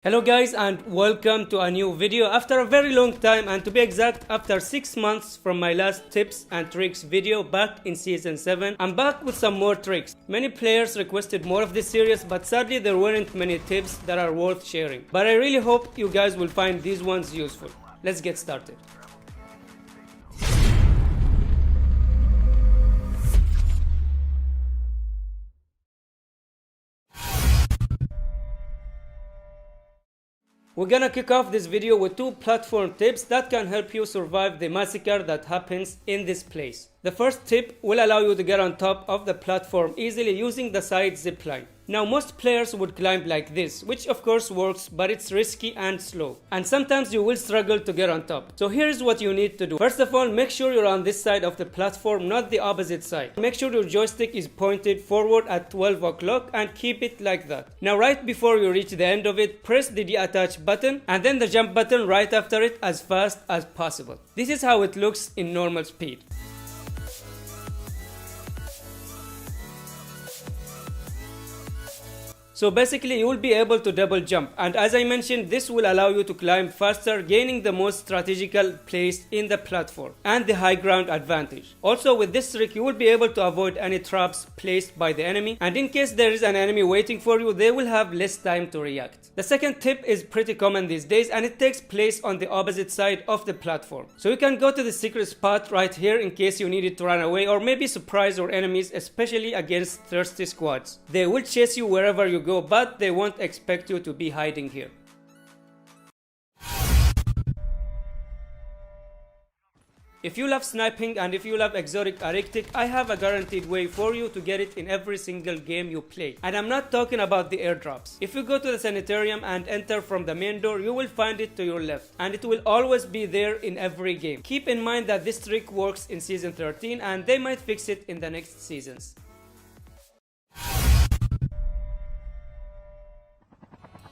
Hello guys and welcome to a new video after a very long time, and to be exact after 6 months from my last tips and tricks video back in season 7. I'm back with some more tricks. Many players requested more of this series, but sadly there weren't many tips that are worth sharing. But I really hope you guys will find these ones useful. Let's get started. We're gonna kick off this video with 2 platform tips that can help you survive the massacre that happens in this place. The first tip will allow you to get on top of the platform easily using the side zipline. Now most players would climb like this, which of course works, but it's risky and slow. And sometimes you will struggle to get on top. So here's what you need to do. First of all, make sure you're on this side of the platform, not the opposite side. Make sure your joystick is pointed forward at 12 o'clock and keep it like that. Now right before you reach the end of it, press the deattach button and then the jump button right after it as fast as possible. This is how it looks in normal speed. So basically you will be able to double jump, and as I mentioned, this will allow you to climb faster, gaining the most strategical place in the platform and the high ground advantage. Also with this trick you will be able to avoid any traps placed by the enemy, and in case there is an enemy waiting for you, they will have less time to react. The second tip is pretty common these days, and it takes place on the opposite side of the platform. So you can go to the secret spot right here in case you needed to run away or maybe surprise your enemies, especially against thirsty squads. They will chase you wherever you go, but they won't expect you to be hiding here. If you love sniping and if you love exotic arctic, I have a guaranteed way for you to get it in every single game you play. And I'm not talking about the airdrops. If you go to the sanitarium and enter from the main door, you will find it to your left, and it will always be there in every game. Keep in mind that this trick works in season 13 and they might fix it in the next seasons.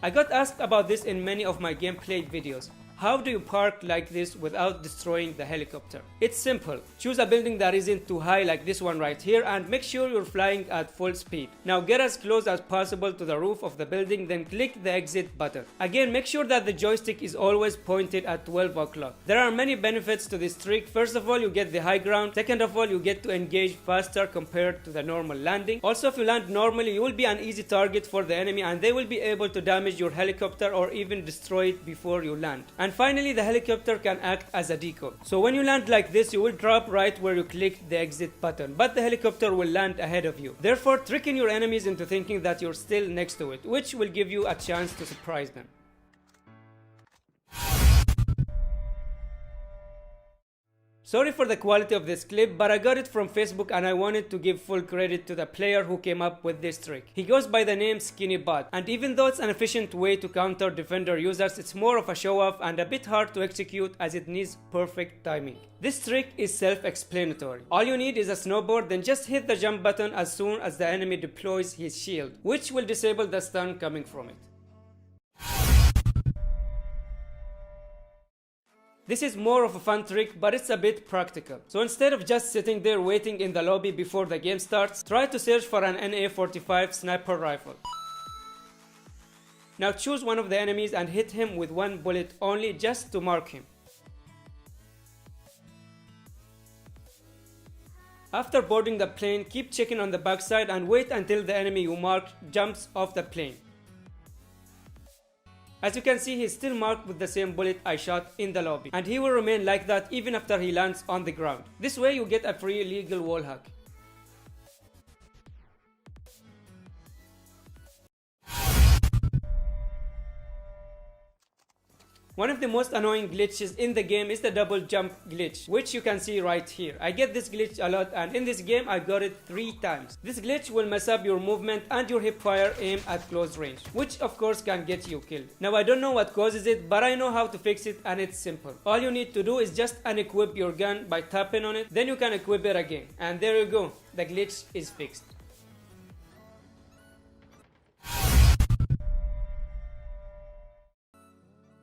I got asked about this in many of my gameplay videos. How do you park like this without destroying the helicopter? It's simple. Choose a building that isn't too high like this one right here and make sure you're flying at full speed. Now get as close as possible to the roof of the building, then click the exit button. Again, make sure that the joystick is always pointed at 12 o'clock. There are many benefits to this trick. First of all, you get the high ground. Second of all, you get to engage faster compared to the normal landing. Also, if you land normally, you will be an easy target for the enemy and they will be able to damage your helicopter or even destroy it before you land. And finally, the helicopter can act as a decoy. So when you land like this, you will drop right where you click the exit button, but the helicopter will land ahead of you, therefore tricking your enemies into thinking that you're still next to it, which will give you a chance to surprise them. Sorry for the quality of this clip, but I got it from Facebook and I wanted to give full credit to the player who came up with this trick. He goes by the name SkinnyBot, and even though it's an efficient way to counter defender users, it's more of a show off and a bit hard to execute as it needs perfect timing. This trick is self-explanatory. All you need is a snowboard, then just hit the jump button as soon as the enemy deploys his shield, which will disable the stun coming from it. This is more of a fun trick, but it's a bit practical. So instead of just sitting there waiting in the lobby before the game starts, try to search for an NA-45 sniper rifle. Now choose one of the enemies and hit him with one bullet only, just to mark him. After boarding the plane, keep checking on the backside and wait until the enemy you marked jumps off the plane. As you can see, he is still marked with the same bullet I shot in the lobby, and he will remain like that even after he lands on the ground. This way you get a free legal wall hack. One of the most annoying glitches in the game is the double jump glitch, which you can see right here. I get this glitch a lot, and in this game I got it 3 times. This glitch will mess up your movement and your hipfire aim at close range, which of course can get you killed. Now I don't know what causes it, but I know how to fix it, and it's simple. All you need to do is just unequip your gun by tapping on it, then you can equip it again, and there you go, the glitch is fixed.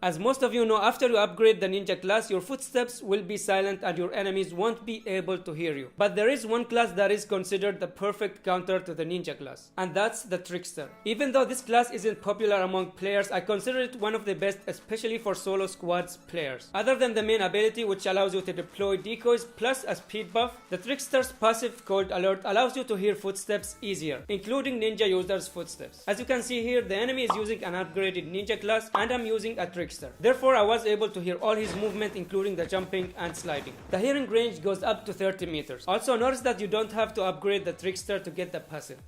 As most of you know, after you upgrade the ninja class, your footsteps will be silent and your enemies won't be able to hear you. But there is one class that is considered the perfect counter to the ninja class, and that's the trickster. Even though this class isn't popular among players, I consider it one of the best, especially for solo squads players. Other than the main ability, which allows you to deploy decoys plus a speed buff, the trickster's passive called alert allows you to hear footsteps easier, including ninja users' footsteps. As you can see here, the enemy is using an upgraded ninja class and I'm using a trickster. Therefore, I was able to hear all his movement, including the jumping and sliding. The hearing range goes up to 30 meters. Also, notice that you don't have to upgrade the trickster to get the passive.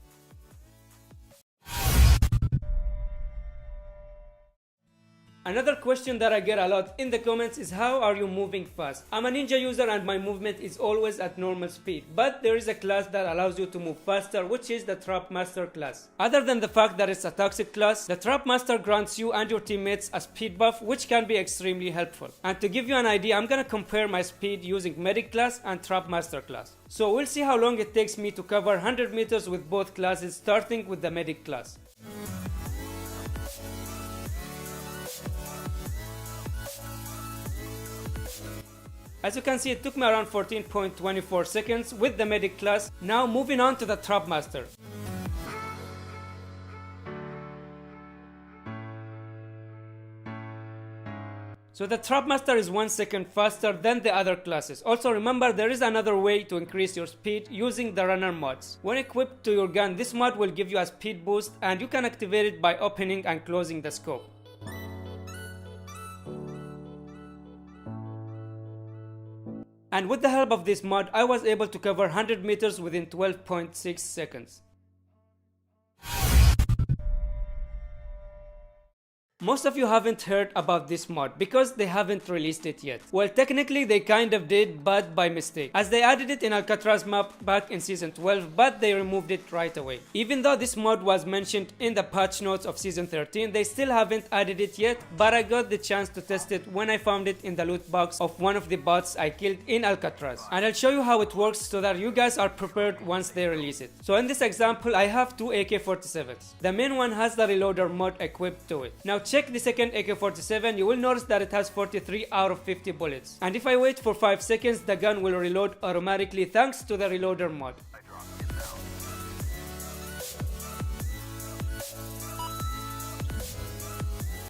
Another question that I get a lot in the comments is how are you moving fast? I'm a ninja user and my movement is always at normal speed, but there is a class that allows you to move faster, which is the Trap Master class. Other than the fact that it's a toxic class, the Trap Master grants you and your teammates a speed buff, which can be extremely helpful. And to give you an idea, I'm gonna compare my speed using Medic class and Trap Master class. So we'll see how long it takes me to cover 100 meters with both classes, starting with the Medic class. As you can see, it took me around 14.24 seconds with the Medic class. Now moving on to the Trap Master. So the Trap Master is 1 second faster than the other classes. Also remember, there is another way to increase your speed using the runner mods. When equipped to your gun, this mod will give you a speed boost and you can activate it by opening and closing the scope. And with the help of this mod, I was able to cover 100 meters within 12.6 seconds. Most of you haven't heard about this mod because they haven't released it yet. Well, technically they kind of did, but by mistake, as they added it in Alcatraz map back in season 12, but they removed it right away. Even though this mod was mentioned in the patch notes of season 13, they still haven't added it yet, but I got the chance to test it when I found it in the loot box of one of the bots I killed in Alcatraz. And I'll show you how it works so that you guys are prepared once they release it. So in this example, I have two AK-47s. The main one has the reloader mod equipped to it. Now check the second AK-47, you will notice that it has 43 out of 50 bullets. And if I wait for 5 seconds, the gun will reload automatically thanks to the reloader mod.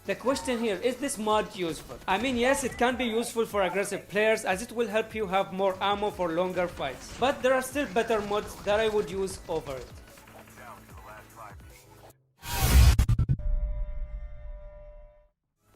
The question here, is this mod useful? I mean, yes, it can be useful for aggressive players as it will help you have more ammo for longer fights. But there are still better mods that I would use over it.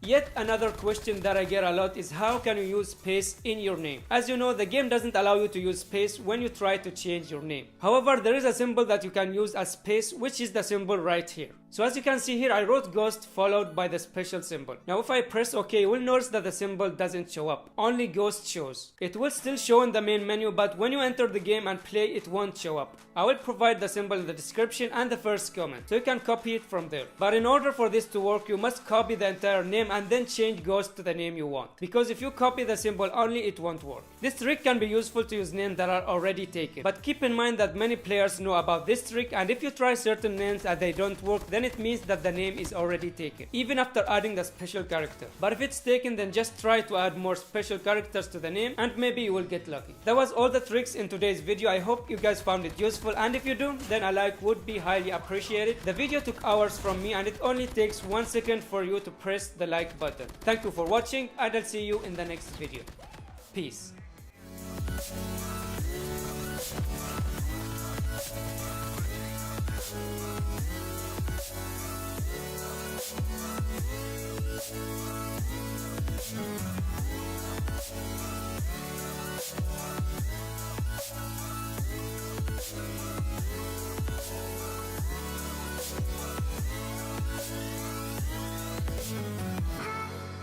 Yet another question that I get a lot is how can you use space in your name? As you know, the game doesn't allow you to use space when you try to change your name. However, there is a symbol that you can use as space, which is the symbol right here. So as you can see here, I wrote Ghost followed by the special symbol. Now if I press OK, you will notice that the symbol doesn't show up. Only Ghost shows. It will still show in the main menu, but when you enter the game and play, it won't show up. I will provide the symbol in the description and the first comment, so you can copy it from there. But in order for this to work, you must copy the entire name and then change Ghost to the name you want. Because if you copy the symbol only, it won't work. This trick can be useful to use names that are already taken. But keep in mind that many players know about this trick, and if you try certain names and they don't work, then it means that the name is already taken, even after adding the special character. But if it's taken, then just try to add more special characters to the name and maybe you will get lucky. That was all the tricks in today's video. I hope you guys found it useful, and if you do, then a like would be highly appreciated. The video took hours from me and it only takes 1 second for you to press the like button. Thank you for watching and I'll see you in the next video. Peace.